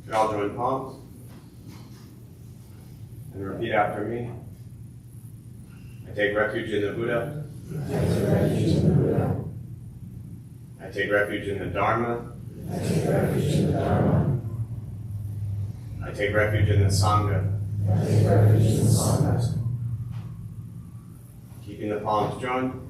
You all join palms and repeat after me. I take refuge in the Buddha. I take refuge in the Buddha. I take refuge in the Dharma. I take refuge in the Dharma. I take refuge in the Sangha. I take refuge in the Sangha. Keeping the palms joined.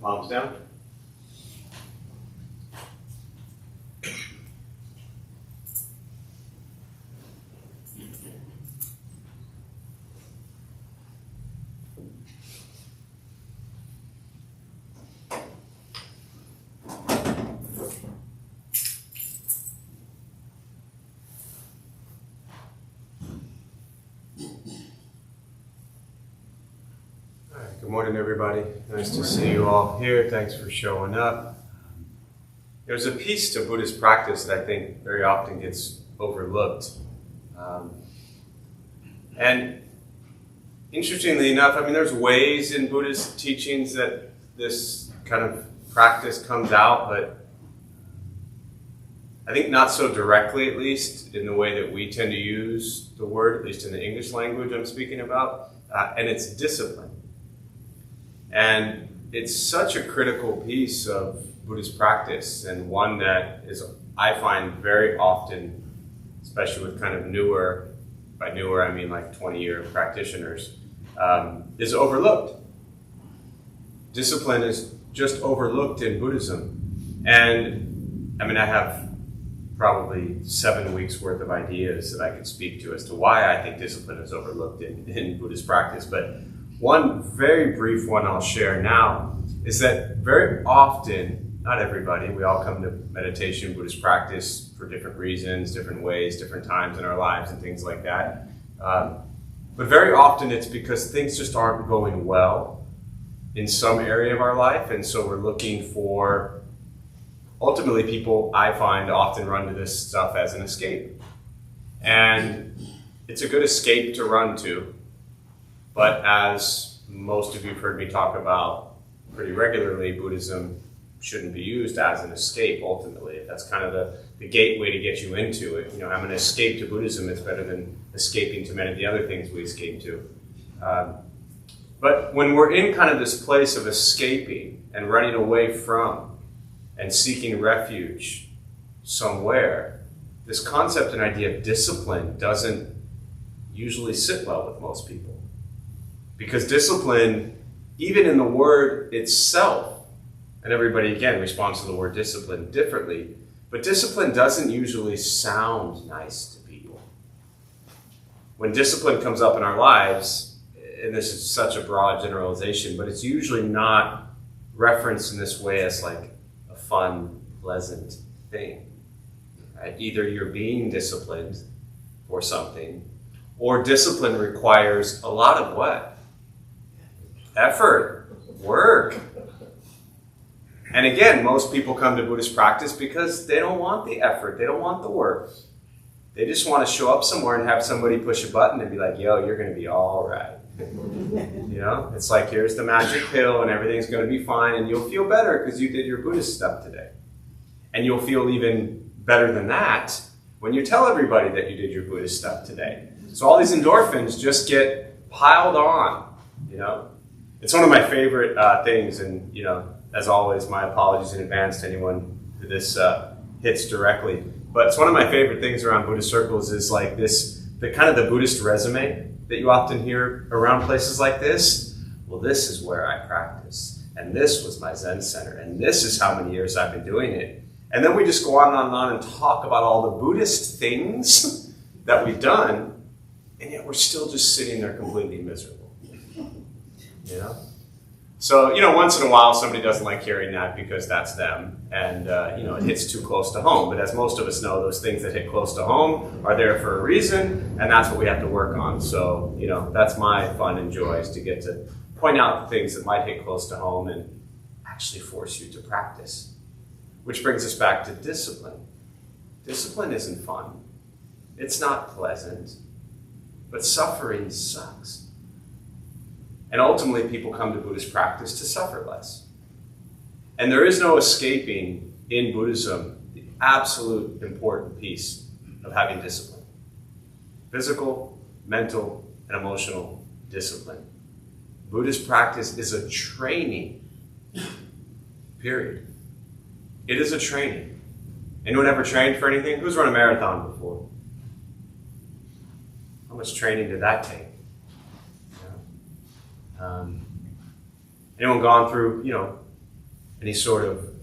Palms down. Good morning, everybody. Nice to see you all here. Thanks for showing up. There's a piece to Buddhist practice that I think very often gets overlooked. And interestingly enough, there's ways in Buddhist teachings that this kind of practice comes out, but I think not so directly, at least, in the way that we tend to use the word, at least in the English language I'm speaking about, and it's discipline. And it's such a critical piece of Buddhist practice, and one that is, I find very often, especially with kind of newer, by newer I mean like 20-year practitioners, is overlooked. Discipline is just overlooked in Buddhism. And I have probably 7 weeks worth of ideas that I could speak to as to why I think discipline is overlooked in Buddhist practice. But one very brief one I'll share now is that very often, not everybody, we all come to meditation, Buddhist practice for different reasons, different ways, different times in our lives and things like that. But very often it's because things just aren't going well in some area of our life, and so we're looking for, ultimately people I find often run to this stuff as an escape. And it's a good escape to run to. But as most of you have heard me talk about pretty regularly, Buddhism shouldn't be used as an escape, ultimately. That's kind of the gateway to get you into it. I'm going to escape to Buddhism. It's better than escaping to many of the other things we escape to. But when we're in kind of this place of escaping and running away from and seeking refuge somewhere, this concept and idea of discipline doesn't usually sit well with most people. Because discipline, even in the word itself, and everybody, again, responds to the word discipline differently, but discipline doesn't usually sound nice to people. When discipline comes up in our lives, and this is such a broad generalization, but it's usually not referenced in this way as like a fun, pleasant thing. Right? Either you're being disciplined for something, or discipline requires a lot of what? Effort, work. And again, most people come to Buddhist practice because they don't want the effort, they don't want the work. They just want to show up somewhere and have somebody push a button and be like, yo, you're going to be all right. It's like, here's the magic pill and everything's going to be fine and you'll feel better because you did your Buddhist stuff today. And you'll feel even better than that when you tell everybody that you did your Buddhist stuff today. So all these endorphins just get piled on, It's one of my favorite things, and, as always, my apologies in advance to anyone who this hits directly. But it's one of my favorite things around Buddhist circles is like the kind of the Buddhist resume that you often hear around places like this. Well, this is where I practice, and this was my Zen center, and this is how many years I've been doing it. And then we just go on and on and on and talk about all the Buddhist things that we've done, and yet we're still just sitting there completely miserable. So, once in a while somebody doesn't like hearing that because that's them, and, it hits too close to home. But as most of us know, those things that hit close to home are there for a reason, and that's what we have to work on. So, that's my fun and joy, is to get to point out the things that might hit close to home and actually force you to practice. Which brings us back to discipline. Discipline isn't fun. It's not pleasant. But suffering sucks. And ultimately, people come to Buddhist practice to suffer less. And there is no escaping in Buddhism the absolute important piece of having discipline. Physical, mental, and emotional discipline. Buddhist practice is a training, period. It is a training. Anyone ever trained for anything? Who's run a marathon before? How much training did that take? Anyone gone through, any sort of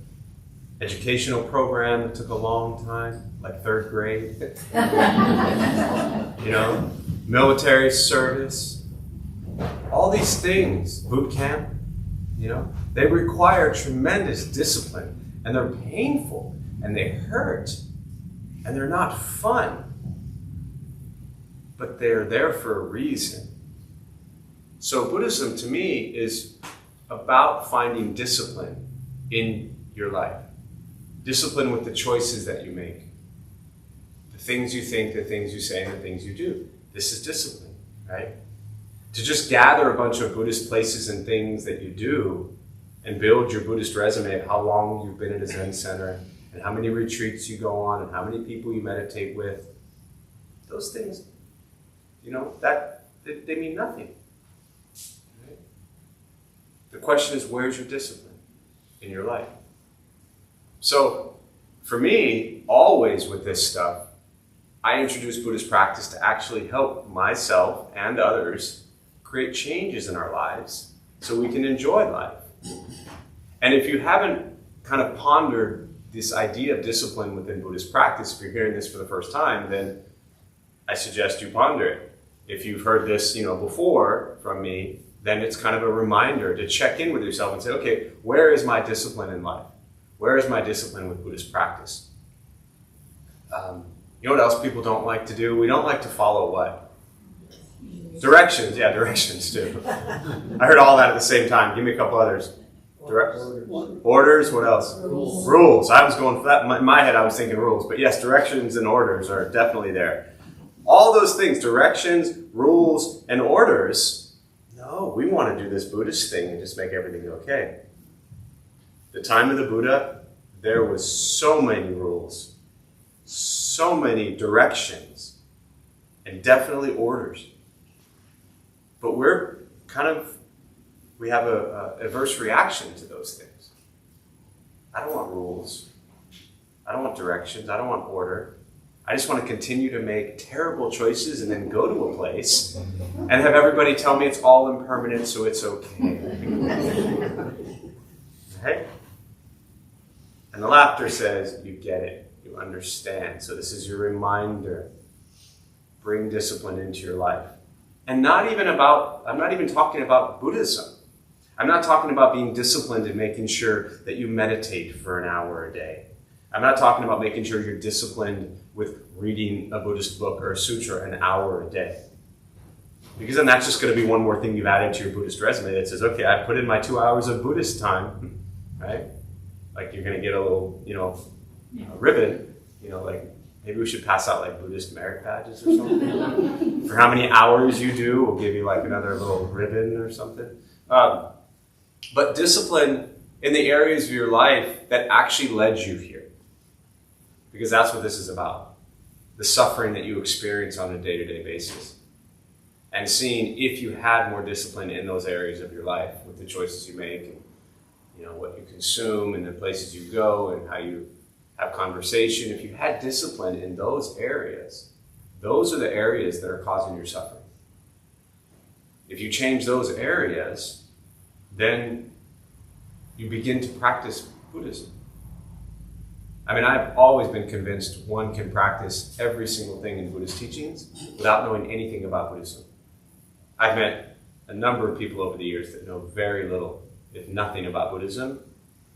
educational program that took a long time, like 3rd grade? Military service, all these things, boot camp, they require tremendous discipline, and they're painful, and they hurt, and they're not fun, but they're there for a reason. So Buddhism, to me, is about finding discipline in your life. Discipline with the choices that you make. The things you think, the things you say, and the things you do. This is discipline, right? To just gather a bunch of Buddhist places and things that you do and build your Buddhist resume of how long you've been at a Zen center and how many retreats you go on and how many people you meditate with. Those things, they mean nothing. The question is, where's your discipline in your life? So, for me, always with this stuff, I introduce Buddhist practice to actually help myself and others create changes in our lives so we can enjoy life. And if you haven't kind of pondered this idea of discipline within Buddhist practice, if you're hearing this for the first time, then I suggest you ponder it. If you've heard this, before from me, then it's kind of a reminder to check in with yourself and say, okay, where is my discipline in life? Where is my discipline with Buddhist practice? You know what else people don't like to do? We don't like to follow what? Directions. Yeah, directions too. I heard all that at the same time. Give me a couple others. Orders. What else? Rules. I was going for that. In my head, I was thinking rules. But yes, directions and orders are definitely there. All those things, directions, rules, and orders. No, we want to do this Buddhist thing and just make everything okay. The time of the Buddha, there was so many rules, so many directions, and definitely orders. But we have a adverse reaction to those things. I don't want rules. I don't want directions. I don't want order. I just want to continue to make terrible choices and then go to a place and have everybody tell me it's all impermanent, so it's okay. Right? And the laughter says, you get it. You understand. So this is your reminder. Bring discipline into your life. And I'm not even talking about Buddhism. I'm not talking about being disciplined and making sure that you meditate for an hour a day. I'm not talking about making sure you're disciplined with reading a Buddhist book or a sutra an hour a day. Because then that's just going to be one more thing you've added to your Buddhist resume that says, okay, I put in my 2 hours of Buddhist time, right? Like you're going to get a little, ribbon, like maybe we should pass out like Buddhist merit badges or something. For how many hours you do, we'll give you like another little ribbon or something. But discipline in the areas of your life that actually led you here. Because that's what this is about. The suffering that you experience on a day-to-day basis. And seeing if you had more discipline in those areas of your life with the choices you make and what you consume and the places you go and how you have conversation. If you had discipline in those areas, those are the areas that are causing your suffering. If you change those areas, then you begin to practice Buddhism. I've always been convinced one can practice every single thing in Buddhist teachings without knowing anything about Buddhism. I've met a number of people over the years that know very little if nothing about Buddhism,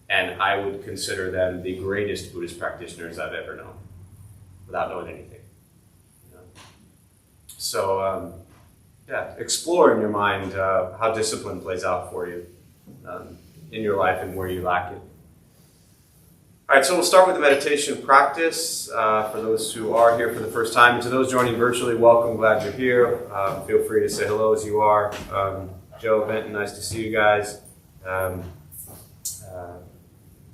and I would consider them the greatest Buddhist practitioners I've ever known, without knowing anything. You know? So, explore in your mind how discipline plays out for you in your life and where you lack it. All right, so we'll start with the meditation practice. For those who are here for the first time, and to those joining virtually, welcome, glad you're here. Feel free to say hello as you are. Joe, Benton, nice to see you guys.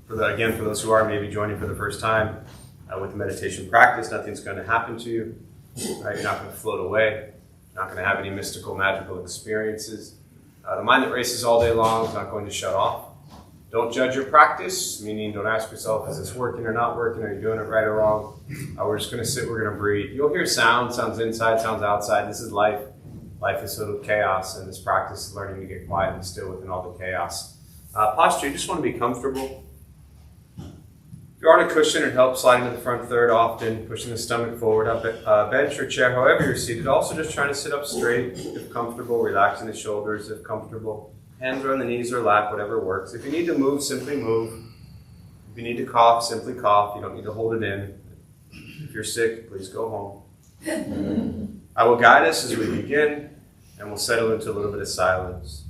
For those who are maybe joining for the first time, with the meditation practice, nothing's going to happen to you. Right? You're not going to float away. You're not going to have any mystical, magical experiences. The mind that races all day long is not going to shut off. Don't judge your practice, meaning don't ask yourself, is this working or not working? Are you doing it right or wrong? We're just going to sit, we're going to breathe. You'll hear sounds inside, sounds outside. This is life. Life is filled with chaos, and this practice is learning to get quiet and still within all the chaos. Posture, you just want to be comfortable. If you're on a cushion, it helps sliding to the front third often, pushing the stomach forward, up at bench or chair, however you're seated. Also just trying to sit up straight if comfortable, relaxing the shoulders if comfortable. Hands are on the knees or lap, whatever works. If you need to move, simply move. If you need to cough, simply cough. You don't need to hold it in. If you're sick, please go home. I will guide us as we begin, and we'll settle into a little bit of silence.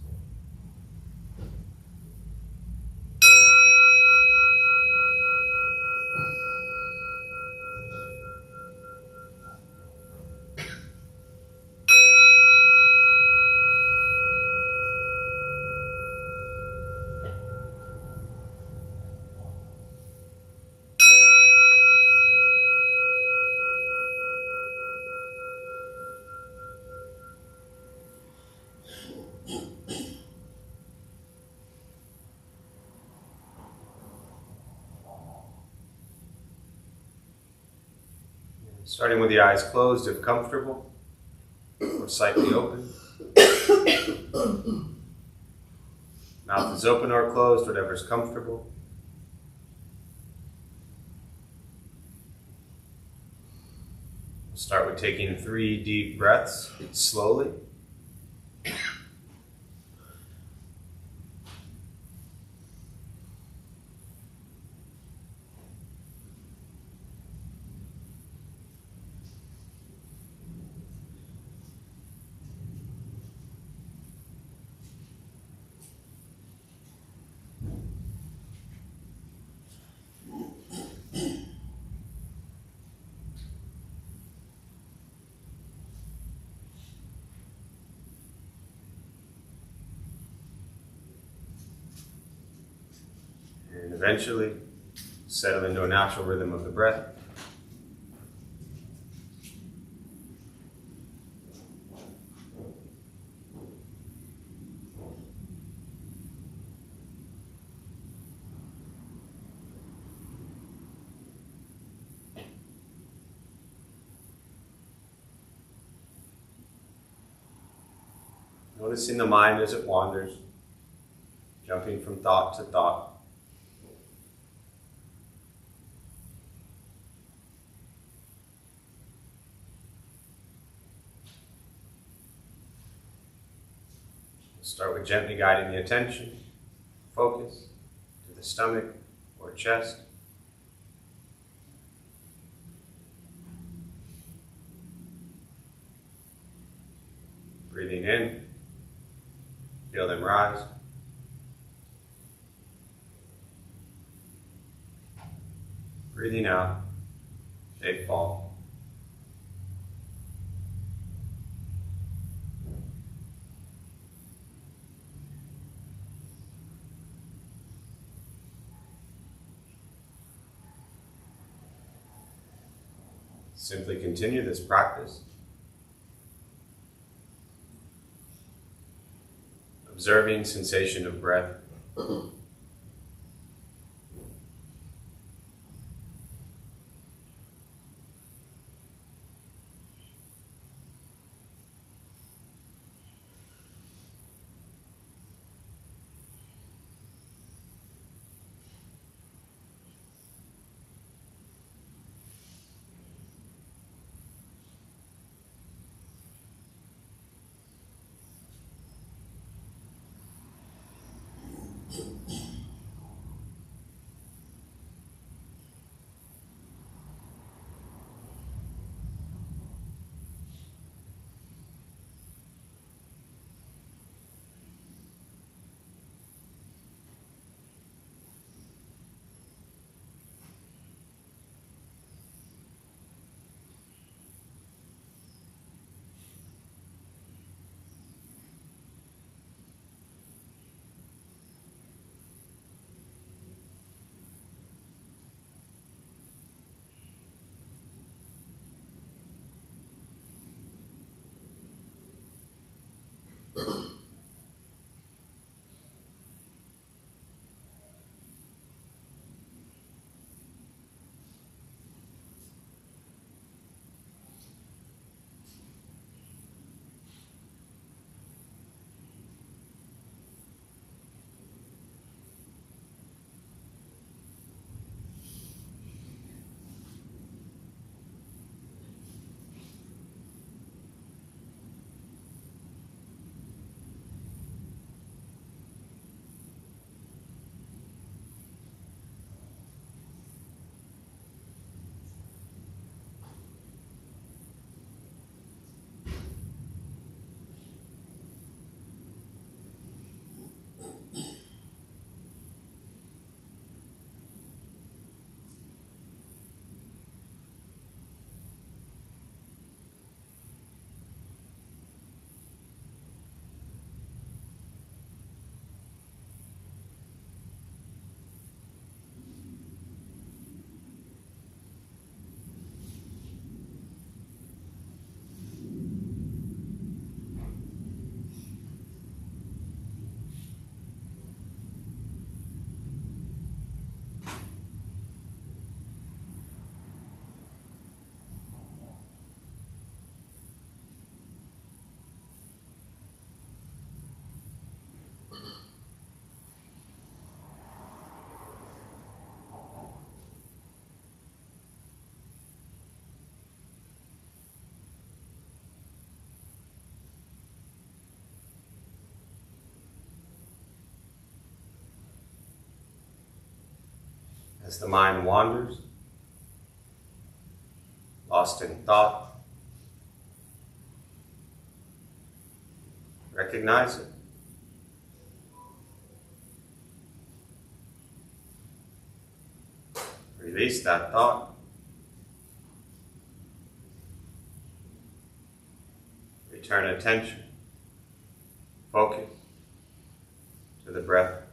Starting with the eyes closed if comfortable, or slightly open. Mouth is open or closed, whatever is comfortable. We'll start with taking 3 deep breaths slowly. And eventually, settle into a natural rhythm of the breath. Noticing the mind as it wanders, jumping from thought to thought. Start with gently guiding the attention, focus, to the stomach or chest. Breathing in, feel them rise. Breathing out, they fall. Simply continue this practice, observing sensation of breath. As the mind wanders, lost in thought, recognize it. Release that thought. Return attention, focus to the breath.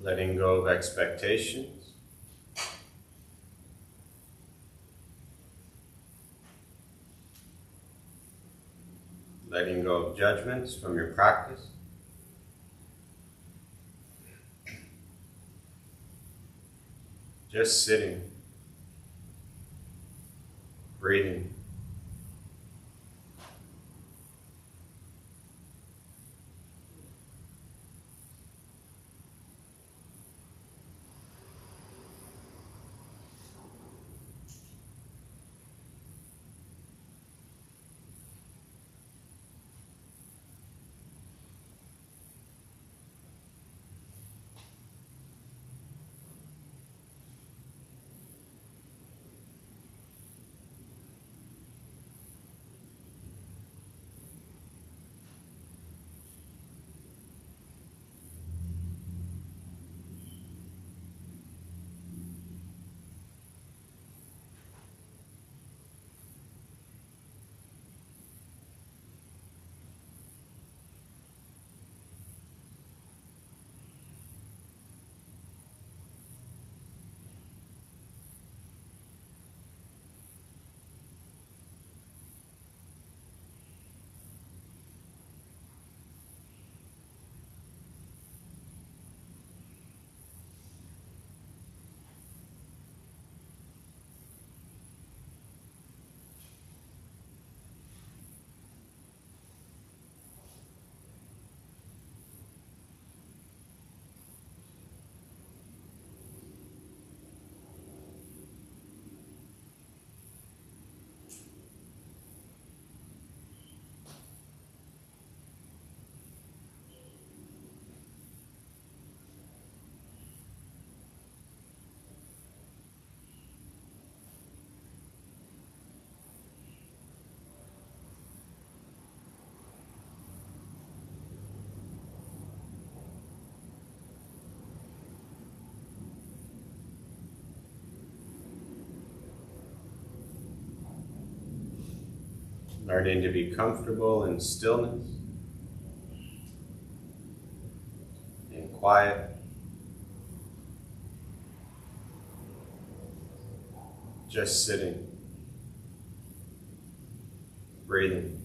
letting go of expectations, letting go of judgments from your practice, just sitting, breathing. Learning to be comfortable in stillness, in quiet, just sitting, breathing.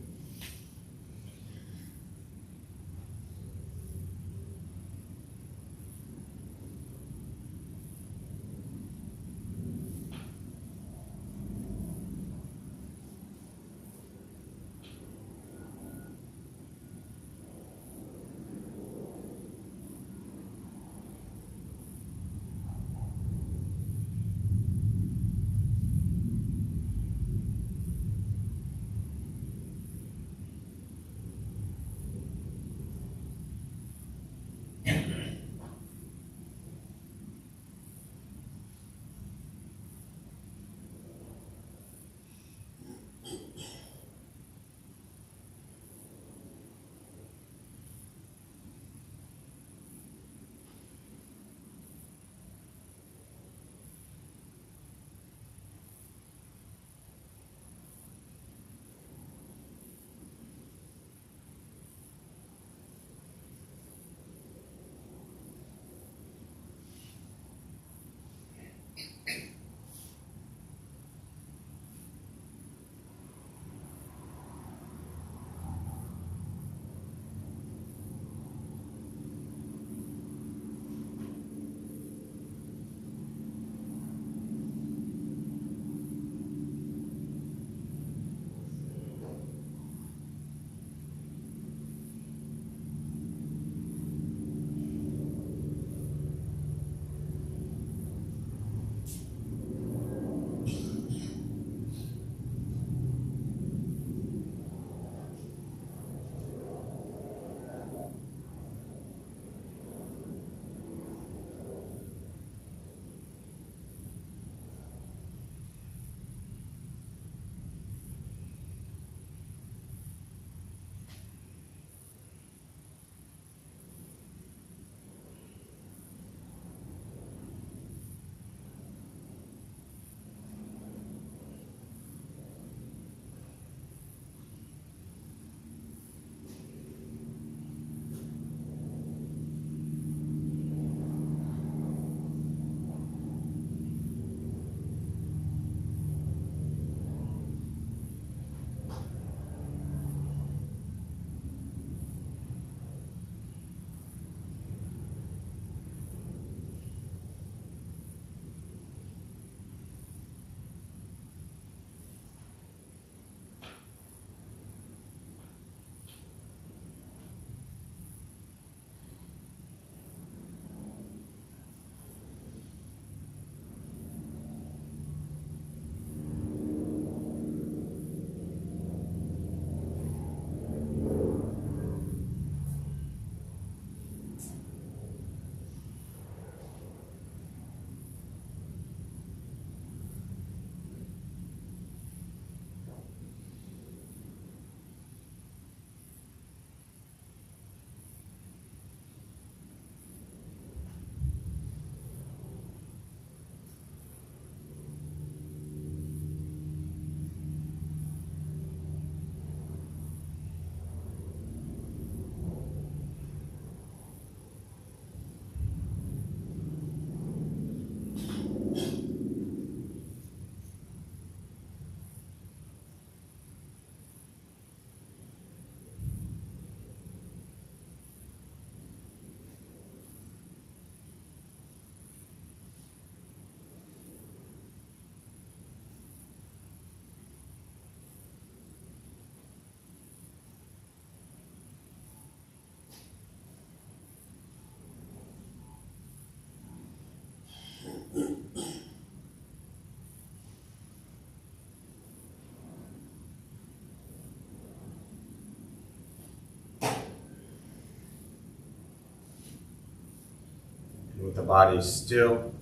with the body still,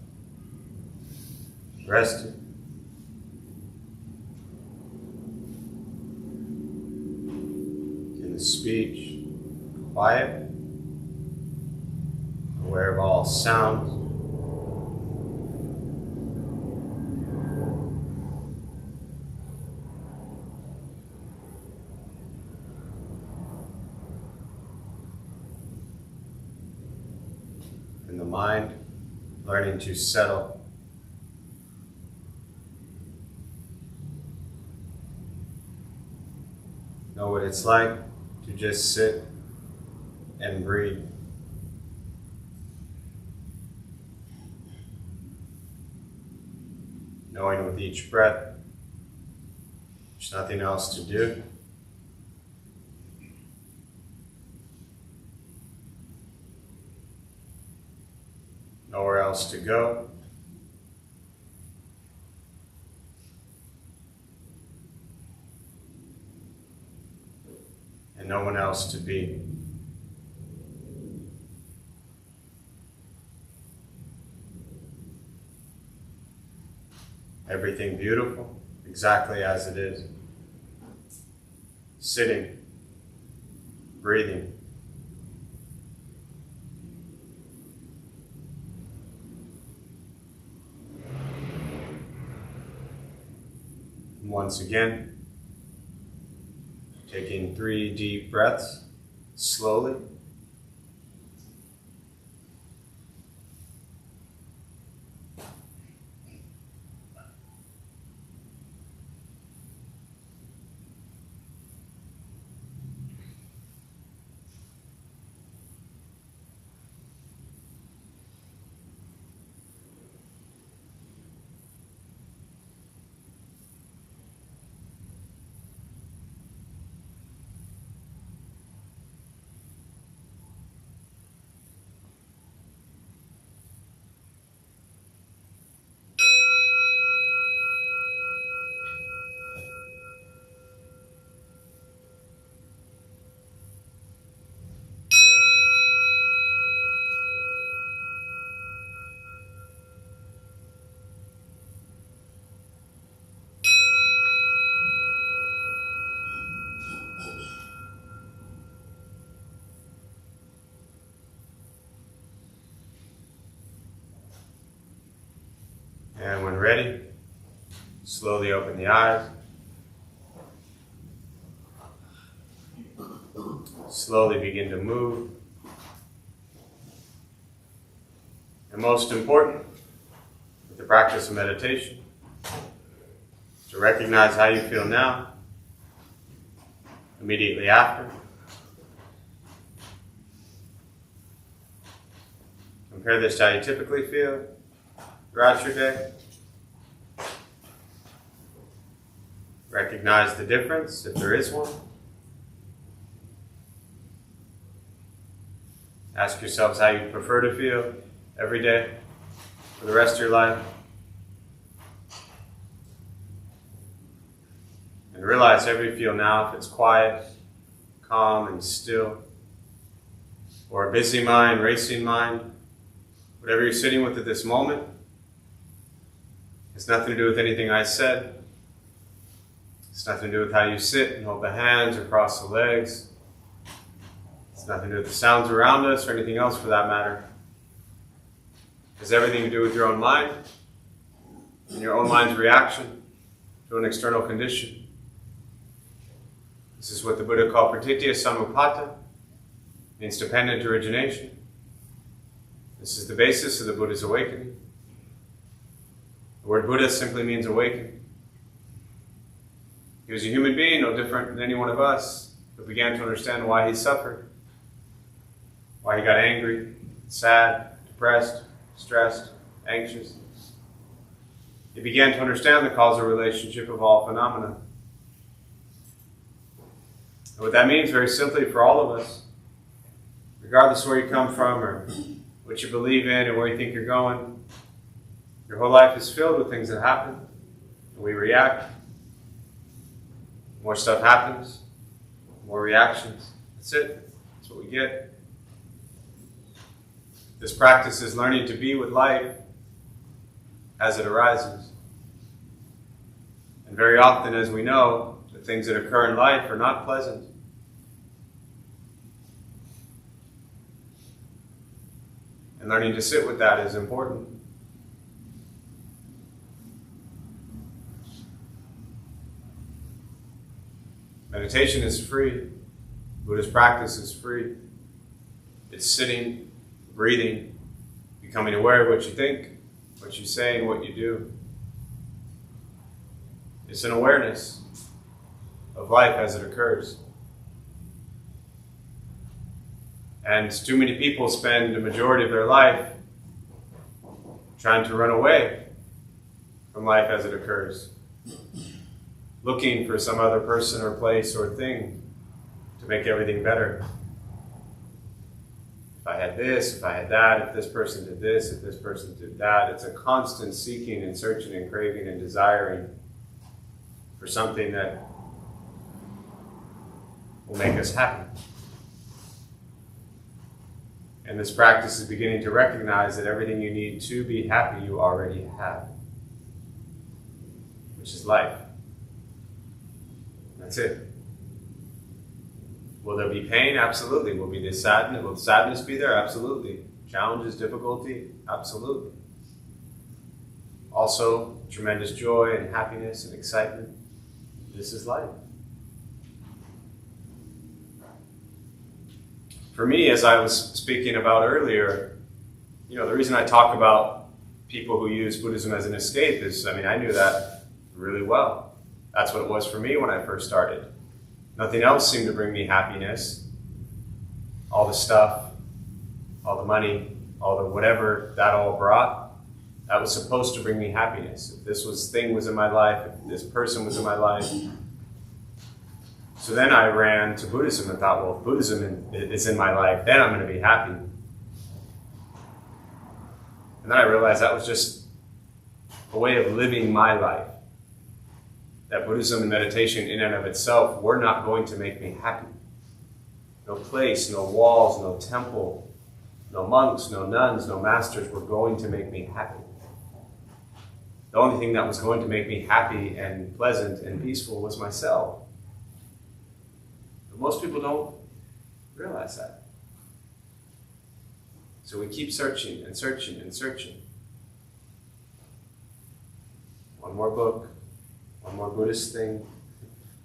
rested. In the speech, quiet, aware of all sounds. And the mind learning to settle. Know what it's like to just sit and breathe. Knowing with each breath, there's nothing else to do. Nowhere else to go. And no one else to be. Everything beautiful, exactly as it is. Sitting, breathing. And once again, taking 3 deep breaths, slowly. And when ready, slowly open the eyes. Slowly begin to move. And most important, with the practice of meditation, to recognize how you feel now, immediately after. Compare this to how you typically feel throughout your day. Recognize the difference, if there is one. Ask yourselves how you prefer to feel every day for the rest of your life. And realize however you feel now, if it's quiet, calm, and still, or a busy mind, racing mind, whatever you're sitting with at this moment, it's nothing to do with anything I said. It's nothing to do with how you sit and hold the hands or cross the legs. It's nothing to do with the sounds around us or anything else for that matter. It has everything to do with your own mind and your own mind's reaction to an external condition. This is what the Buddha called pratitya samuppada, means dependent origination. This is the basis of the Buddha's awakening. The word Buddha simply means awakening. He was a human being, no different than any one of us, but began to understand why he suffered, why he got angry, sad, depressed, stressed, anxious. He began to understand the causal relationship of all phenomena. And what that means, very simply, for all of us, regardless of where you come from or what you believe in or where you think you're going, your whole life is filled with things that happen, and we react. More stuff happens, more reactions. That's it. That's what we get. This practice is learning to be with life as it arises. And very often, as we know, the things that occur in life are not pleasant. And learning to sit with that is important. Meditation is free. Buddhist practice is free. It's sitting, breathing, becoming aware of what you think, what you say, and what you do. It's an awareness of life as it occurs. And too many people spend the majority of their life trying to run away from life as it occurs, looking for some other person or place or thing to make everything better. If I had this, if I had that, if this person did this, if this person did that. It's a constant seeking and searching and craving and desiring for something that will make us happy. And this practice is beginning to recognize that everything you need to be happy you already have, which is life. That's it. Will there be pain? Absolutely. Will sadness be there? Absolutely. Challenges, difficulty? Absolutely. Also, tremendous joy and happiness and excitement. This is life. For me, as I was speaking about earlier, the reason I talk about people who use Buddhism as an escape is, I knew that really well. That's what it was for me when I first started. Nothing else seemed to bring me happiness. All the stuff, all the money, all the whatever that all brought, that was supposed to bring me happiness. If this thing was in my life, if this person was in my life. So then I ran to Buddhism and thought, well, if Buddhism is in my life, then I'm going to be happy. And then I realized that was just a way of living my life. That Buddhism and meditation in and of itself were not going to make me happy. No place, no walls, no temple, no monks, no nuns, no masters were going to make me happy. The only thing that was going to make me happy and pleasant and peaceful was myself. But most people don't realize that. So we keep searching and searching and searching. One more book, one more Buddhist thing,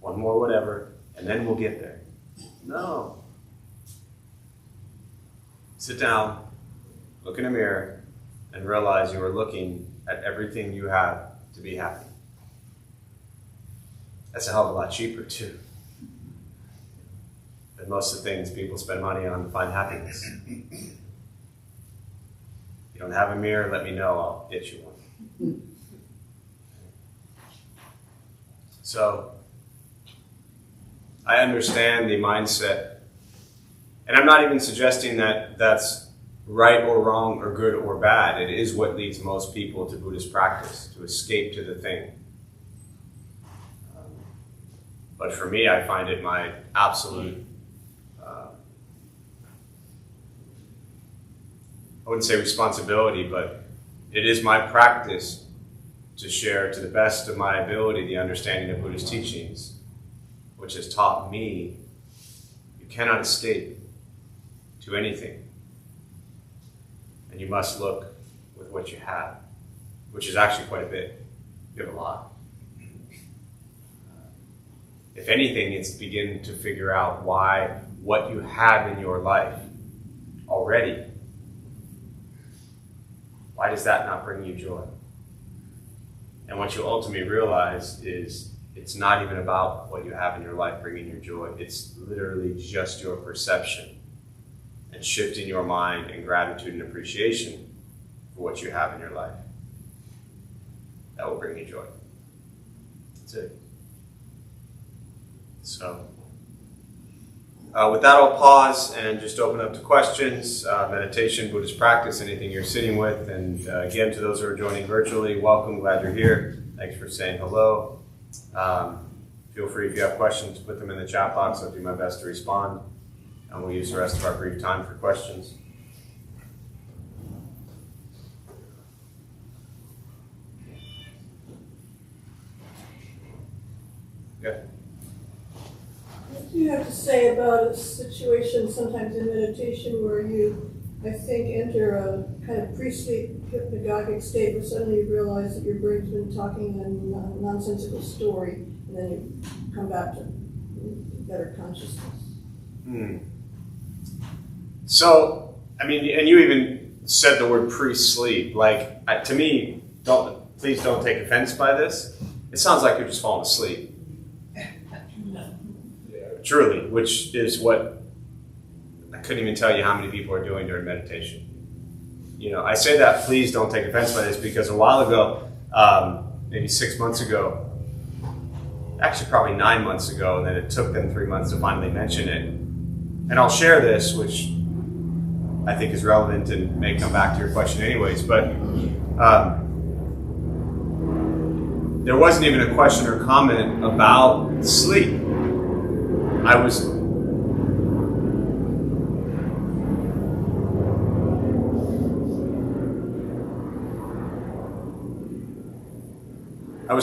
one more whatever, and then we'll get there. No. Sit down, look in a mirror, and realize you are looking at everything you have to be happy. That's a hell of a lot cheaper, too, than most of the things people spend money on to find happiness. If you don't have a mirror, let me know. I'll get you one. So, I understand the mindset, and I'm not even suggesting that that's right or wrong or good or bad. It is what leads most people to Buddhist practice, to escape to the thing. But for me, I find it my absolute, I wouldn't say responsibility, but it is my practice to share to the best of my ability the understanding of Buddhist teachings, which has taught me you cannot escape to anything. And you must look with what you have, which is actually quite a bit. You have a lot. If anything, it's begin to figure out why what you have in your life already, why does that not bring you joy? And what you ultimately realize is it's not even about what you have in your life bringing you joy. It's literally just your perception and shifting your mind and gratitude and appreciation for what you have in your life. That will bring you joy. That's it. So, with that, I'll pause and just open up to questions, meditation, Buddhist practice, anything you're sitting with. And again, to those who are joining virtually, welcome, glad you're here. Thanks for saying hello. Feel free, if you have questions, to put them in the chat box. I'll do my best to respond. And we'll use the rest of our brief time for questions. Good. What do you have to say about a situation sometimes in meditation where you, I think, enter a kind of pre-sleep hypnagogic state where suddenly you realize that your brain's been talking a nonsensical story, and then you come back to better consciousness? So, I mean, and you even said the word pre-sleep. Like, to me, please don't take offense by this. It sounds like you're just falling asleep. Truly, which is what I couldn't even tell you how many people are doing during meditation. You know, I say that, please don't take offense by this, because a while ago, maybe 6 months ago, actually probably 9 months ago, and then it took them 3 months to finally mention it. And I'll share this, which I think is relevant and may come back to your question anyways, but there wasn't even a question or comment about sleep. I was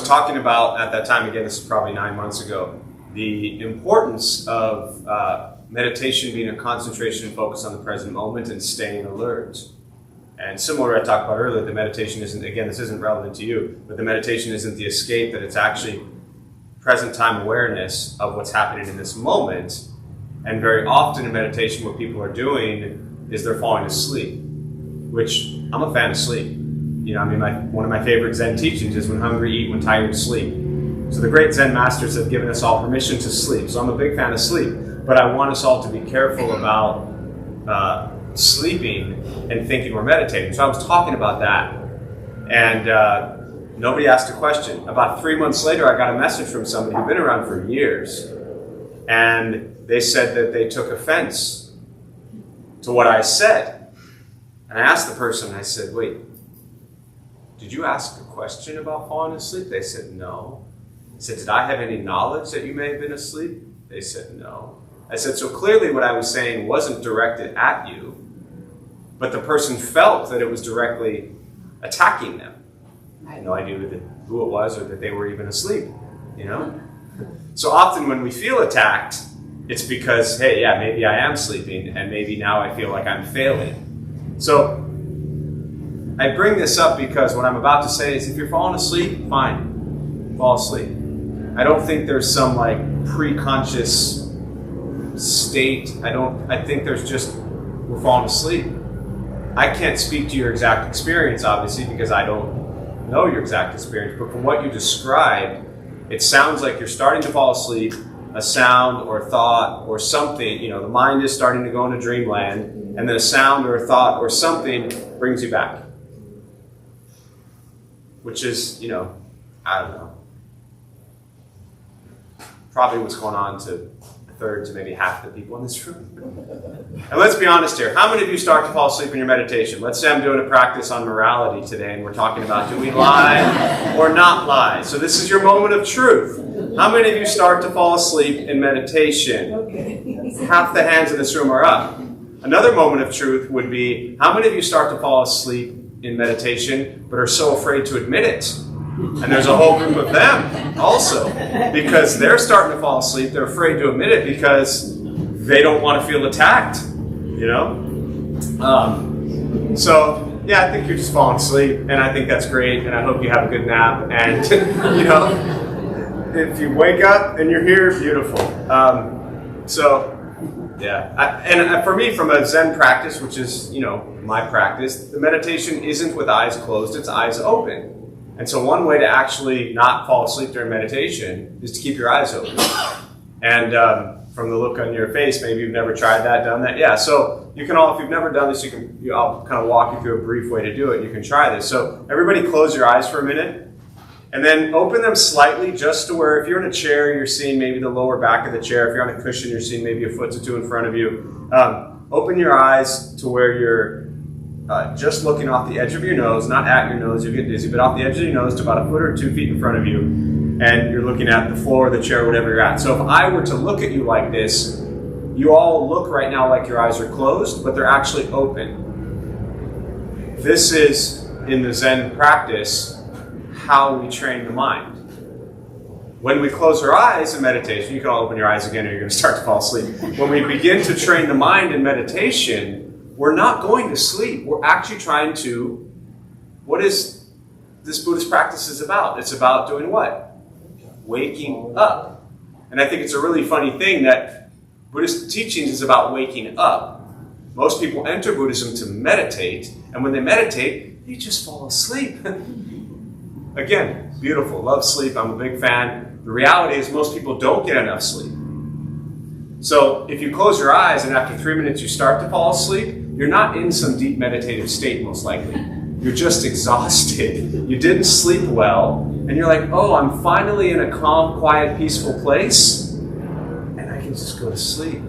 talking about, at that time, again, this is probably 9 months ago, the importance of meditation being a concentration and focus on the present moment and staying alert. And similar to what I talked about earlier, the meditation isn't, again, this isn't relevant to you, but the meditation isn't the escape, that it's actually present time awareness of what's happening in this moment. And very often in meditation, what people are doing is they're falling asleep, which I'm a fan of sleep. You know, I mean, one of my favorite Zen teachings is when hungry, eat, when tired, sleep. So the great Zen masters have given us all permission to sleep. So I'm a big fan of sleep, but I want us all to be careful about sleeping and thinking we're meditating. So I was talking about that, and nobody asked a question. About 3 months later, I got a message from somebody who'd been around for years, and they said that they took offense to what I said. And I asked the person, I said, wait, did you ask a question about falling asleep? They said, no. I said, did I have any knowledge that you may have been asleep? They said, no. I said, so clearly what I was saying wasn't directed at you, but the person felt that it was directly attacking them. I had no idea who it was or that they were even asleep, you know? So often when we feel attacked, it's because, hey, yeah, maybe I am sleeping, and maybe now I feel like I'm failing. So I bring this up because what I'm about to say is, if you're falling asleep, fine, fall asleep. I don't think there's some like pre-conscious state. I think there's just, we're falling asleep. I can't speak to your exact experience, obviously, because I don't know your exact experience, but from what you described, it sounds like you're starting to fall asleep, a sound or thought or something, you know, the mind is starting to go into dreamland, and then a sound or a thought or something brings you back. Which is, you know, I don't know, probably what's going on to a third to maybe half the people in this room. And let's be honest here. How many of you start to fall asleep in your meditation? Let's say I'm doing a practice on morality today, and we're talking about, do we lie or not lie? So this is your moment of truth. How many of you start to fall asleep in meditation? Okay. Half the hands in this room are up. Another moment of truth would be, how many of you start to fall asleep in meditation but are so afraid to admit it? And there's a whole group of them also, because they're starting to fall asleep. They're afraid to admit it because they don't want to feel attacked, you know? So, yeah, I think you're just falling asleep, and I think that's great, and I hope you have a good nap. And, you know, if you wake up and you're here, beautiful. Yeah. For me, from a Zen practice, which is, you know, my practice, the meditation isn't with eyes closed, it's eyes open. And so one way to actually not fall asleep during meditation is to keep your eyes open. And from the look on your face, maybe you've never tried that, done that. Yeah, so you can all, if you've never done this, I'll kind of walk you through a brief way to do it. You can try this. So everybody close your eyes for a minute. And then open them slightly, just to where if you're in a chair, you're seeing maybe the lower back of the chair. If you're on a cushion, you're seeing maybe a foot or two in front of you. Open your eyes to where you're just looking off the edge of your nose, not at your nose, you'll get dizzy, but off the edge of your nose to about a foot or 2 feet in front of you. And you're looking at the floor, the chair, whatever you're at. So if I were to look at you like this, you all look right now like your eyes are closed, but they're actually open. This is, in the Zen practice, how we train the mind. when we close our eyes in meditation, you can all open your eyes again or you're going to start to fall asleep. When we begin to train the mind in meditation, we're not going to sleep. We're actually trying to, what is this Buddhist practice is about? It's about doing what? Waking up. And I think it's a really funny thing that Buddhist teachings is about waking up. Most people enter Buddhism to meditate, and when they meditate, they just fall asleep. Again, beautiful. Love sleep. I'm a big fan. The reality is most people don't get enough sleep. So if you close your eyes and after 3 minutes you start to fall asleep, you're not in some deep meditative state most likely. You're just exhausted. You didn't sleep well, and you're like, oh, I'm finally in a calm, quiet, peaceful place, and I can just go to sleep.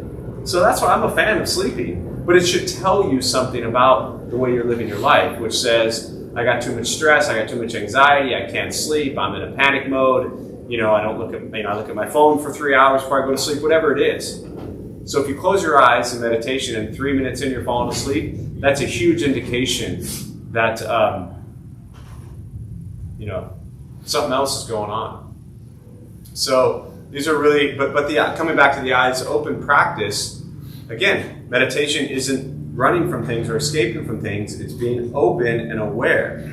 So that's why I'm a fan of sleeping. But it should tell you something about the way you're living your life, which says, I got too much stress, I got too much anxiety, I can't sleep, I'm in a panic mode, I look at my phone for 3 hours before I go to sleep, whatever it is. So if you close your eyes in meditation and 3 minutes in you're falling asleep, that's a huge indication that something else is going on. So these are really, but coming back to the eyes open practice, again, meditation isn't running from things or escaping from things, it's being open and aware.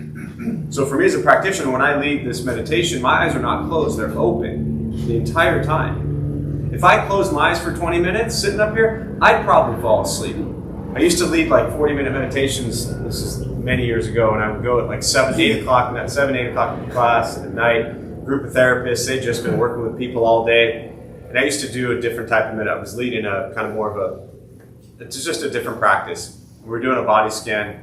So for me as a practitioner, when I lead this meditation, my eyes are not closed, they're open the entire time. If I closed my eyes for 20 minutes sitting up here, I'd probably fall asleep. I used to lead like 40-minute meditations, this is many years ago, and I would go at like 7, 8 o'clock in class at night, group of therapists, they'd just been working with people all day. And I used to do a different type of meditation. I was leading a kind of more of it's just a different practice. We were doing a body scan,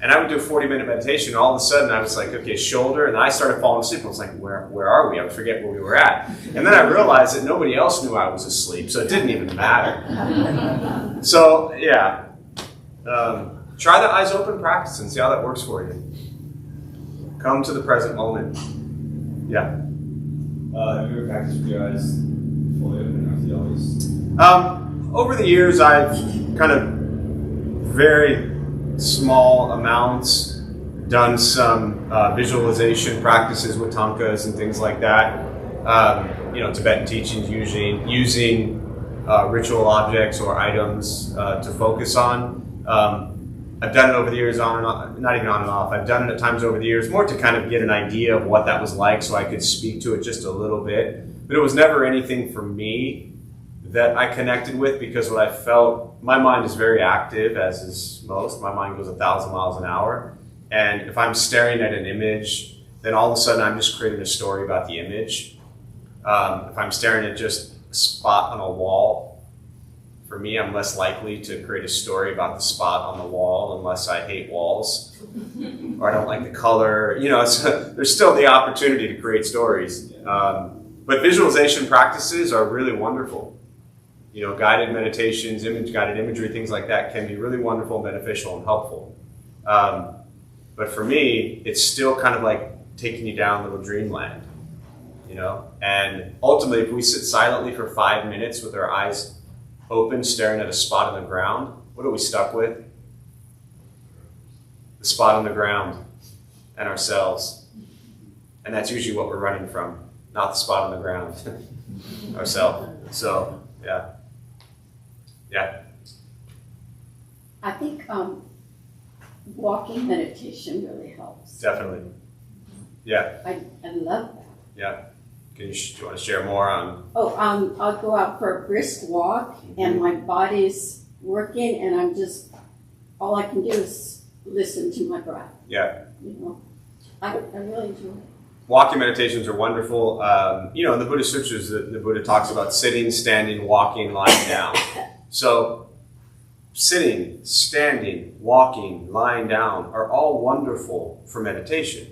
and I would do a 40-minute meditation, and all of a sudden I was like, okay, shoulder, and I started falling asleep. I was like, where are we? I would forget where we were at. And then I realized that nobody else knew I was asleep, so it didn't even matter. So, yeah. Try the eyes open practice and see how that works for you. Come to the present moment. Yeah. Have you ever practiced with your eyes fully open, or have you always? Over the years, I've kind of very small amounts done some visualization practices with tankas and things like that. Tibetan teachings using ritual objects or items to focus on. I've done it over the years on and off, not even on and off. I've done it at times over the years, more to kind of get an idea of what that was like so I could speak to it just a little bit. But it was never anything for me that I connected with, because what I felt, my mind is very active, as is most. My mind goes 1,000 miles an hour. And if I'm staring at an image, then all of a sudden I'm just creating a story about the image. If I'm staring at just a spot on a wall, for me, I'm less likely to create a story about the spot on the wall unless I hate walls or I don't like the color. There's still the opportunity to create stories. But visualization practices are really wonderful. Guided meditations, guided imagery, things like that can be really wonderful, beneficial, and helpful. But for me, it's still kind of like taking you down little dreamland, And ultimately, if we sit silently for 5 minutes with our eyes open, staring at a spot on the ground, what are we stuck with? The spot on the ground and ourselves. And that's usually what we're running from, not the spot on the ground, ourselves. So, yeah. I think walking meditation really helps. Definitely. Yeah. I love that. Yeah. Do you want to share more on? I'll go out for a brisk walk, and my body's working, and all I can do is listen to my breath. Yeah. I really enjoy it. Walking meditations are wonderful. In the Buddhist sutras, the Buddha talks about sitting, standing, walking, lying down. So sitting, standing, walking, lying down are all wonderful for meditation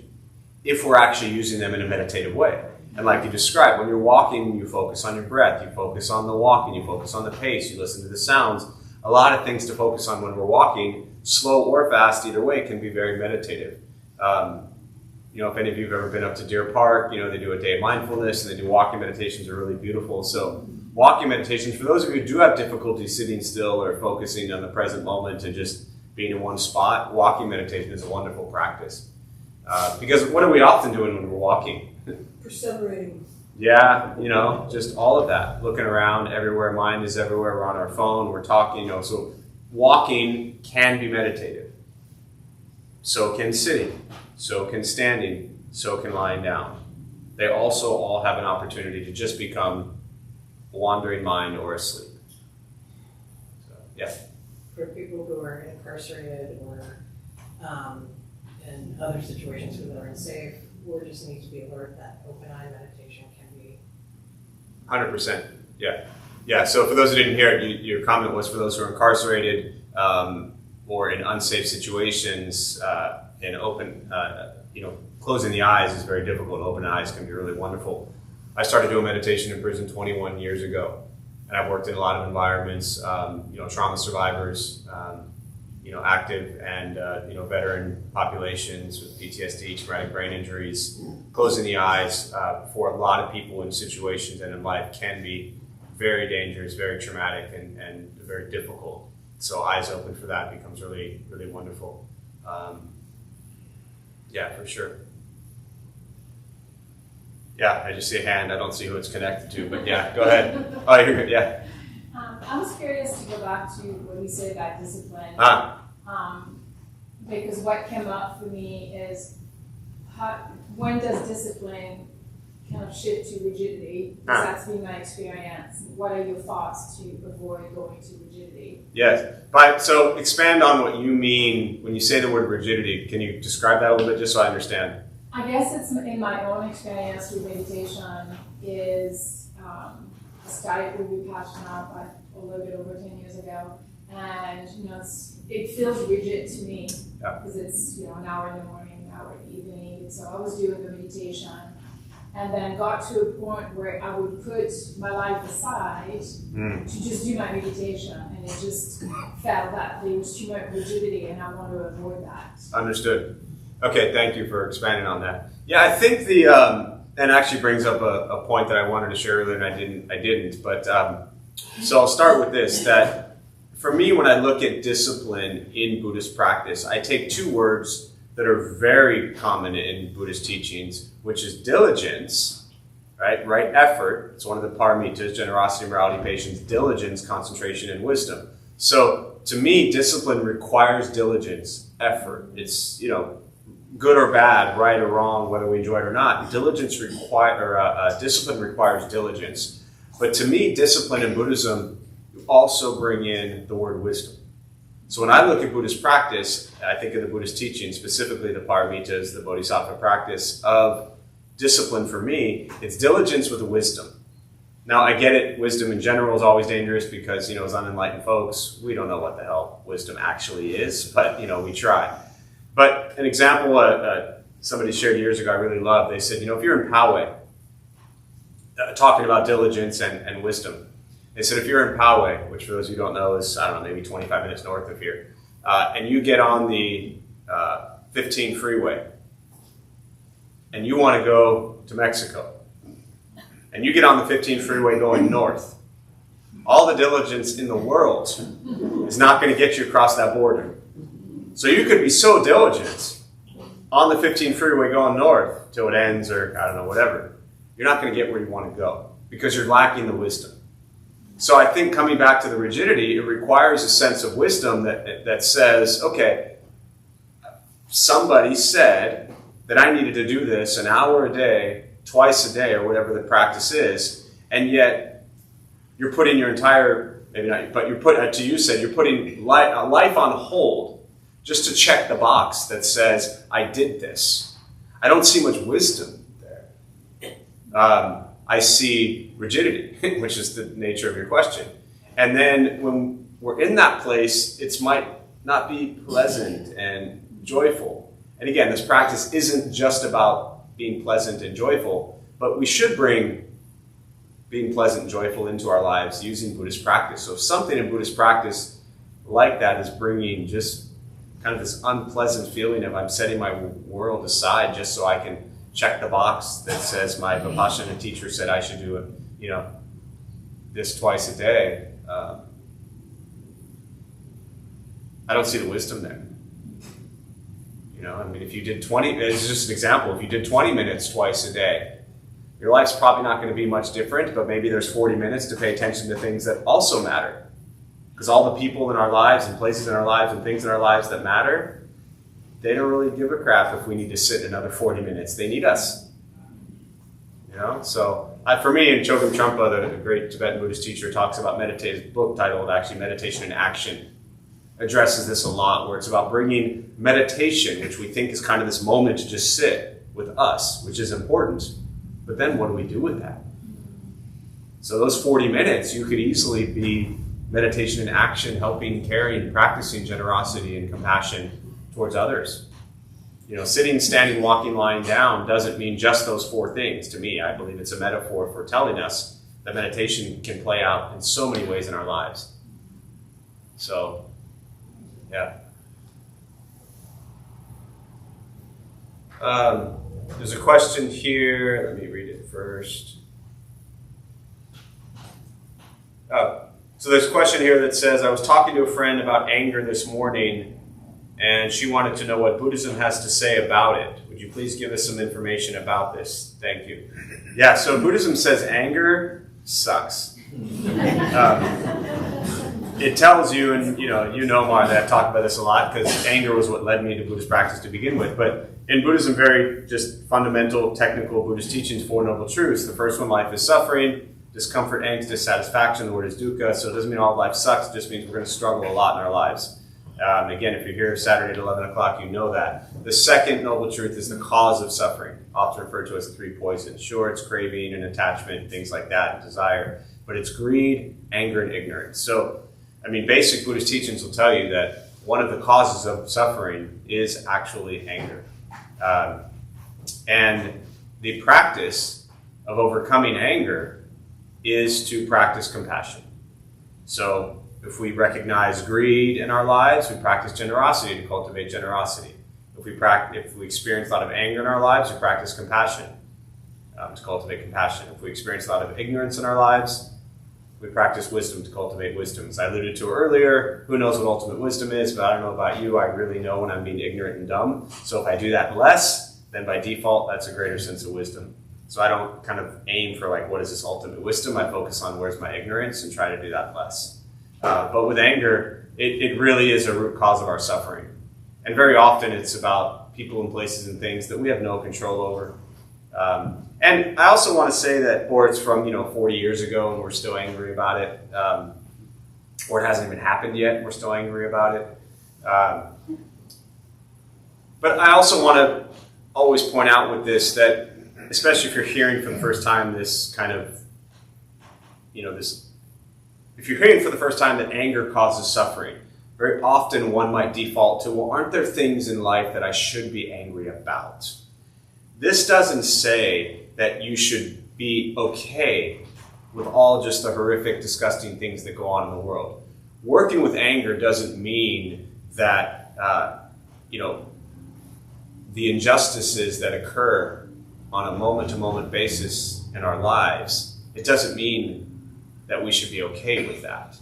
if we're actually using them in a meditative way. And like you described, when you're walking, you focus on your breath, you focus on the walking, you focus on the pace, you listen to the sounds. A lot of things to focus on when we're walking, slow or fast, either way, can be very meditative. If any of you have ever been up to Deer Park, they do a day of mindfulness and they do walking meditations are really beautiful. So walking meditations, for those of you who do have difficulty sitting still or focusing on the present moment and just being in one spot, walking meditation is a wonderful practice. Because what are we often doing when we're walking? Perseverating. Yeah, just all of that. Looking around everywhere, mind is everywhere. We're on our phone, we're talking, so walking can be meditative. So can sitting, so can standing, so can lying down. They also all have an opportunity to just become a wandering mind or asleep. So, yeah. For people who are incarcerated or in other situations where they're unsafe, we just need to be alert that open eye meditation can be 100%. Yeah. Yeah. So for those who didn't hear it, your comment was for those who are incarcerated or in unsafe situations. In open, closing the eyes is very difficult. Open eyes can be really wonderful. I started doing meditation in prison 21 years ago, and I've worked in a lot of environments. Trauma survivors, active and veteran populations with PTSD, traumatic brain injuries. Closing the eyes for a lot of people in situations and in life can be very dangerous, very traumatic, and very difficult. So eyes open for that becomes really, really wonderful. Yeah, for sure. Yeah, I just see a hand. I don't see who it's connected to, but yeah, go ahead. Oh, you're good. Yeah. I was curious to go back to what you said about discipline. Because what came up for me is when does discipline kind of shift to rigidity? Because that's been my experience. What are your thoughts to avoid going to rigidity? Yes. So expand on what you mean when you say the word rigidity. Can you describe that a little bit just so I understand? I guess it's in my own experience with meditation is I started with Vipassana a little bit over 10 years ago. And, it feels rigid to me because it's, an hour in the morning, an hour in the evening. So I was doing the meditation and then got to a point where I would put my life aside to just do my meditation. And it just felt that there was too much rigidity and I want to avoid that. Understood. Okay, thank you for expanding on that. Yeah, I think and actually brings up a point that I wanted to share earlier and I didn't. But so I'll start with this, that for me, when I look at discipline in Buddhist practice, I take two words that are very common in Buddhist teachings, which is diligence, right effort. It's one of the Paramitas: generosity, morality, patience, diligence, concentration, and wisdom. So to me, discipline requires diligence, effort. It's, good or bad, right or wrong, whether we enjoy it or not. Discipline requires diligence. But to me, discipline in Buddhism also bring in the word wisdom. So when I look at Buddhist practice, I think of the Buddhist teaching, specifically the Paramitas, the Bodhisattva practice of discipline for me, it's diligence with a wisdom. Now, I get it, wisdom in general is always dangerous because, as unenlightened folks, we don't know what the hell wisdom actually is, but, we try. But an example somebody shared years ago I really loved, they said, if you're in Poway, talking about diligence and wisdom, they said if you're in Poway, which for those who don't know is, maybe 25 minutes north of here, and you get on the 15 freeway, and you want to go to Mexico, and you get on the 15 freeway going north, all the diligence in the world is not going to get you across that border. So you could be so diligent on the 15 freeway going north till it ends or, whatever. You're not going to get where you want to go because you're lacking the wisdom. So I think coming back to the rigidity, it requires a sense of wisdom that says, okay, somebody said that I needed to do this an hour a day, twice a day, or whatever the practice is, and yet you're putting your entire, maybe not, but you're putting life on hold just to check the box that says, I did this. I don't see much wisdom there. I see rigidity, which is the nature of your question. And then when we're in that place, it might not be pleasant and joyful. And again, this practice isn't just about being pleasant and joyful, but we should bring being pleasant and joyful into our lives using Buddhist practice. So if something in Buddhist practice like that is bringing just kind of this unpleasant feeling of I'm setting my world aside just so I can check the box that says my Vipassana teacher said I should do it, this twice a day. I don't see the wisdom there. If you did 20, it's just an example, if you did 20 minutes twice a day, Your life's probably not going to be much different, but maybe there's 40 minutes to pay attention to things that also matter. Because all the people in our lives and places in our lives and things in our lives that matter, they don't really give a crap if we need to sit another 40 minutes. They need us. So for me, and Chogyam Trungpa, the great Tibetan Buddhist teacher, talks about meditation, book titled actually Meditation in Action, addresses this a lot, where it's about bringing meditation, which we think is kind of this moment to just sit with us, which is important. But then what do we do with that? So those 40 minutes, you could easily be meditation in action, helping, caring, practicing generosity and compassion towards others. Sitting, standing, walking, lying down doesn't mean just those 4 things. To me, I believe it's a metaphor for telling us that meditation can play out in so many ways in our lives. So, yeah. There's a question here. Let me read it first. So there's a question here that says, I was talking to a friend about anger this morning, and she wanted to know what Buddhism has to say about it. Would you please give us some information about this? Thank you. Yeah, so Buddhism says anger sucks. It tells you, and you know Martha, I've talked about this a lot, because anger was what led me to Buddhist practice to begin with. But in Buddhism, very just fundamental, technical Buddhist teachings, 4 noble truths. The first one, life is suffering. Discomfort, angst, dissatisfaction. The word is dukkha, so it doesn't mean all life sucks. It just means we're going to struggle a lot in our lives. Again, if you're here Saturday at 11 o'clock, you know that. The second noble truth is the cause of suffering, often referred to as the 3 poisons. Sure, it's craving and attachment, things like that, and desire, but it's greed, anger, and ignorance. So, basic Buddhist teachings will tell you that one of the causes of suffering is actually anger. And the practice of overcoming anger is to practice compassion. So if we recognize greed in our lives, we practice generosity to cultivate generosity. If we experience a lot of anger in our lives, we practice compassion to cultivate compassion. If we experience a lot of ignorance in our lives, we practice wisdom to cultivate wisdom. As I alluded to earlier, who knows what ultimate wisdom is, but I don't know about you, I really know when I'm being ignorant and dumb. So if I do that less, then by default, that's a greater sense of wisdom. So I don't kind of aim for what is this ultimate wisdom? I focus on where's my ignorance and try to do that less. But with anger, it really is a root cause of our suffering. And very often it's about people and places and things that we have no control over. And I also want to say that, or it's from 40 years ago and we're still angry about it, or it hasn't even happened yet and we're still angry about it. But I also want to always point out with this that, especially if you're hearing for the first time this kind of, if you're hearing for the first time that anger causes suffering, very often one might default to, well, aren't there things in life that I should be angry about? This doesn't say that you should be okay with all just the horrific, disgusting things that go on in the world. Working with anger doesn't mean that, the injustices that occur on a moment-to-moment basis in our lives, it doesn't mean that we should be okay with that.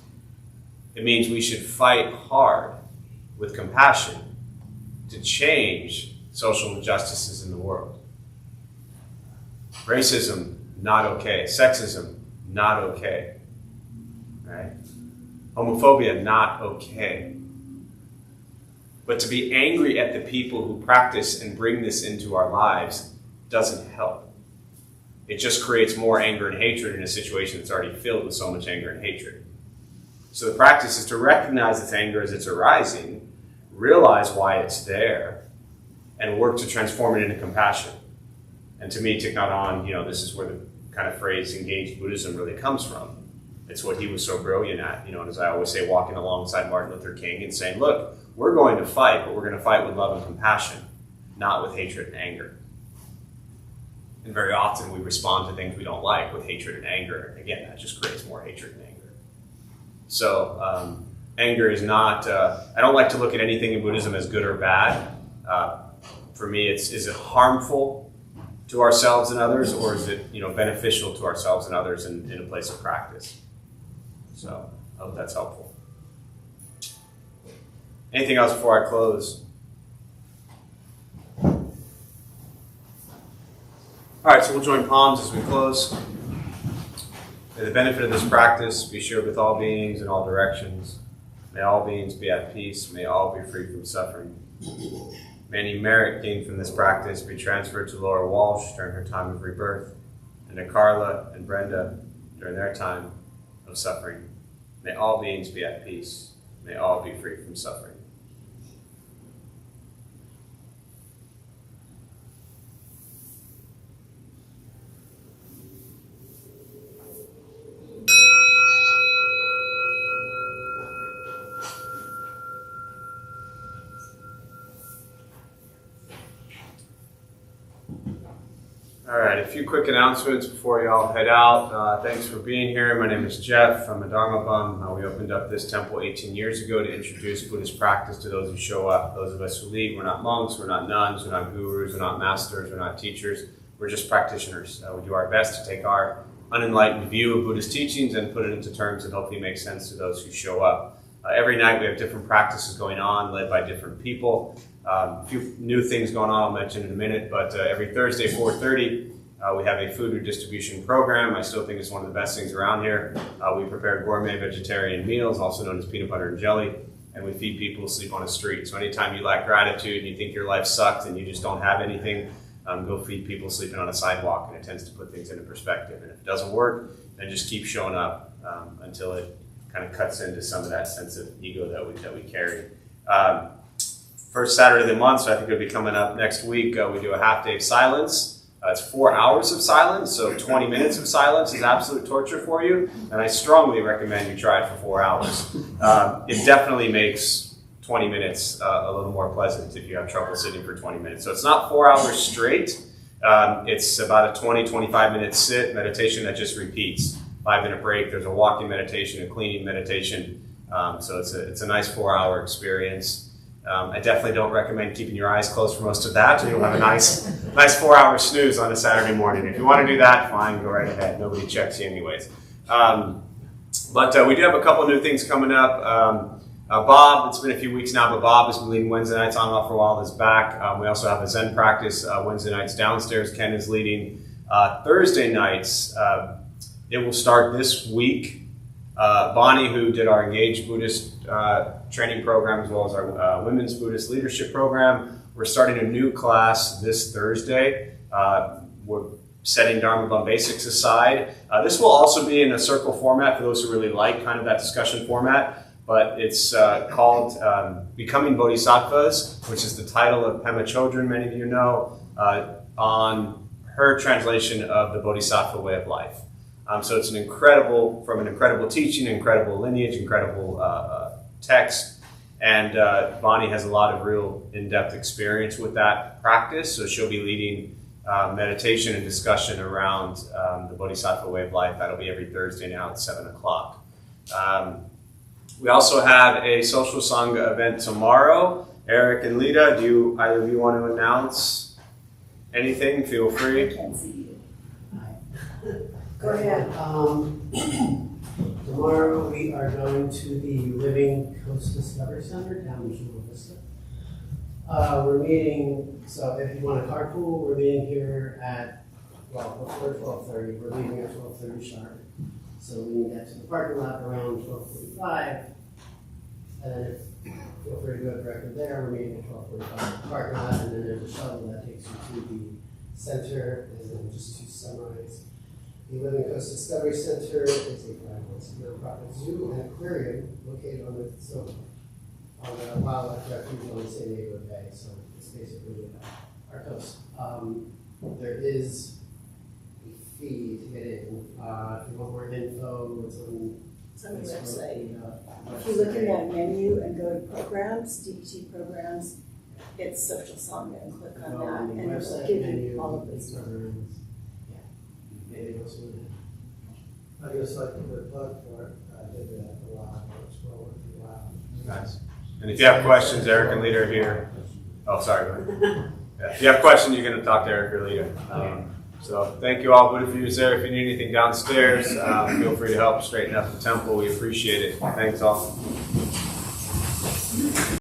It means we should fight hard with compassion to change social injustices in the world. Racism, not okay. Sexism, not okay. Right? Homophobia, not okay. But to be angry at the people who practice and bring this into our lives doesn't help. It just creates more anger and hatred in a situation that's already filled with so much anger and hatred. So the practice is to recognize this anger as it's arising, realize why it's there, and work to transform it into compassion. And to me, Thich Nhat Hanh, this is where the kind of phrase engaged Buddhism really comes from. It's what he was so brilliant at, and as I always say, walking alongside Martin Luther King and saying, look, we're going to fight, but we're going to fight with love and compassion, not with hatred and anger. And very often we respond to things we don't like with hatred and anger. Again, that just creates more hatred and anger. So anger is not, I don't like to look at anything in Buddhism as good or bad. For me, is it harmful to ourselves and others, or is it beneficial to ourselves and others in a place of practice? So I hope that's helpful. Anything else before I close? All right, so we'll join palms as we close. May the benefit of this practice be shared with all beings in all directions. May all beings be at peace. May all be free from suffering. May any merit gained from this practice be transferred to Laura Walsh during her time of rebirth, and to Carla and Brenda during their time of suffering. May all beings be at peace. May all be free from suffering. All right, a few quick announcements before y'all head out. Thanks for being here. My name is Jeff. I'm a Dharma Bum. We opened up this temple 18 years ago to introduce Buddhist practice to those who show up. Those of us who leave, we're not monks, we're not nuns, we're not gurus, we're not masters, we're not teachers. We're just practitioners. We do our best to take our unenlightened view of Buddhist teachings and put it into terms that hopefully make sense to those who show up. Every night we have different practices going on, led by different people. A few new things going on I'll mention in a minute, but every Thursday, 4:30, we have a food redistribution program. I still think it's one of the best things around here. We prepare gourmet vegetarian meals, also known as peanut butter and jelly, and we feed people who sleep on the street. So anytime you lack gratitude and you think your life sucks and you just don't have anything, go feed people sleeping on a sidewalk, and it tends to put things into perspective. And if it doesn't work, then just keep showing up until it kind of cuts into some of that sense of ego that we carry. First Saturday of the month, so I think it'll be coming up next week, we do a half day of silence. It's 4 hours of silence, so 20 minutes of silence is absolute torture for you, and I strongly recommend you try it for 4 hours. It definitely makes 20 minutes a little more pleasant if you have trouble sitting for 20 minutes. So it's not 4 hours straight. It's about a 20-25 minute sit meditation that just repeats. 5-minute break, there's a walking meditation, a cleaning meditation, so it's a nice 4 hour experience. I definitely don't recommend keeping your eyes closed for most of that. You'll have a nice 4 hour snooze on a Saturday morning. If you want to do that, fine, go right ahead. Nobody checks you anyways. But we do have a couple new things coming up. Bob, it's been a few weeks now, but Bob has been leading Wednesday nights on and off for a while. Is back. We also have a Zen practice Wednesday nights downstairs. Ken is leading. Thursday nights, it will start this week. Bonnie, who did our Engaged Buddhist training program, as well as our Women's Buddhist Leadership program, we're starting a new class this Thursday. We're setting Dharma Bum Basics aside. This will also be in a circle format for those who really like kind of that discussion format, but it's called Becoming Bodhisattvas, which is the title of Pema Chodron, many of you know, on her translation of the Bodhisattva way of life. So it's from an incredible teaching, incredible lineage, incredible text. And Bonnie has a lot of real in-depth experience with that practice. So she'll be leading meditation and discussion around the Bodhisattva way of life. That'll be every Thursday now at 7 o'clock. We also have a social sangha event tomorrow. Eric and Lita, do either of you want to announce anything? Feel free. I can't see you. Go ahead. Tomorrow we are going to the Living Coast Discovery Center down in Chula Vista. We're meeting, so if you want to carpool, we're meeting here at, before 12:30. We're leaving at 12:30 sharp. So we can get to the parking lot around 12:45. And then feel free to go directly there. We're meeting at 12:45 at the parking lot, and then there's a shuttle that takes you to the center. And then just to summarize, the Living Coast Discovery Center is a 501c nonprofit zoo and aquarium located on the wildlife refuge on the San Diego Bay. So it's basically our coast. There is a fee to get in. If you want more info, it's on the website. If you look in that menu and go to programs, DBT programs, it's social sangha, and click on that, and it will give you all of this. I just like to put a plug for it. I did that a lot. It's well worth a while. Nice. And if you have questions, Eric and Lita are here. Oh, sorry. Go ahead. Yeah. If you have questions, you're going to talk to Eric or Lita. So thank you all. Buddha viewers there. If you need anything downstairs, feel free to help straighten up the temple. We appreciate it. Thanks all.